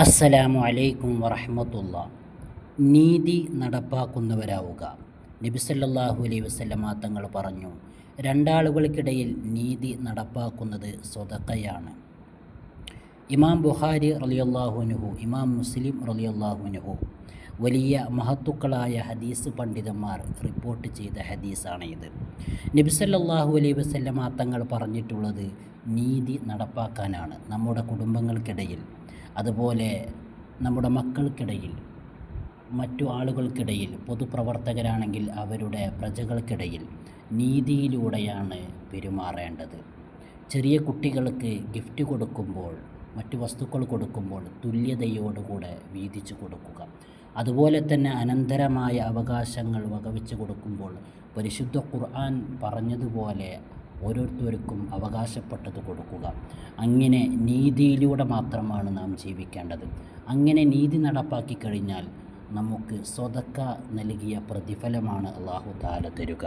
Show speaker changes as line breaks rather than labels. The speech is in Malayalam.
അസ്സലാമു അലൈക്കും വറഹ്മത്തുള്ളാ. നീതി നടപ്പാക്കുന്നവരാവുക. നബി സല്ലല്ലാഹു അലൈഹി വസല്ലമ തങ്ങൾ പറഞ്ഞു, രണ്ടാളുകൾക്കിടയിൽ നീതി നടപ്പാക്കുന്നത് സ്വതക്കയാണ്. ഇമാം ബുഖാരി റളിയല്ലാഹു അൻഹു, ഇമാം മുസ്ലിം റളിയല്ലാഹു അൻഹു വലിയ മഹത്തുക്കളായ ഹദീസ് പണ്ഡിതന്മാർ റിപ്പോർട്ട് ചെയ്ത ഹദീസാണ് ഇത്. നബി സല്ലല്ലാഹു അലൈഹി വസല്ലമ തങ്ങൾ പറഞ്ഞിട്ടുള്ളത് നീതി നടപ്പാക്കാനാണ്. നമ്മുടെ കുടുംബങ്ങൾക്കിടയിൽ, അതുപോലെ നമ്മുടെ മക്കൾക്കിടയിൽ, മറ്റു ആളുകൾക്കിടയിൽ, പൊതുപ്രവർത്തകരാണെങ്കിൽ അവരുടെ പ്രജകൾക്കിടയിൽ നീതിയിലൂടെയാണ് പെരുമാറേണ്ടത്. ചെറിയ കുട്ടികൾക്ക് ഗിഫ്റ്റ് കൊടുക്കുമ്പോൾ, മറ്റു വസ്തുക്കൾ കൊടുക്കുമ്പോൾ തുല്യതയോടുകൂടെ വീതിച്ചു കൊടുക്കുക. അതുപോലെ തന്നെ അനന്തരമായ അവകാശങ്ങൾ വകവെച്ച് കൊടുക്കുമ്പോൾ പരിശുദ്ധ ഖുർആൻ പറഞ്ഞതുപോലെ ഓരോരുത്തർക്കും അവകാശപ്പെട്ടത് കൊടുക്കുക. അങ്ങനെ നീതിയിലൂടെ മാത്രമാണ് നാം ജീവിക്കേണ്ടത്. അങ്ങനെ നീതി നടപ്പാക്കി കഴിഞ്ഞാൽ നമുക്ക് സ്വതക്ക നൽകിയ പ്രതിഫലമാണ് അല്ലാഹു തആല തരുക.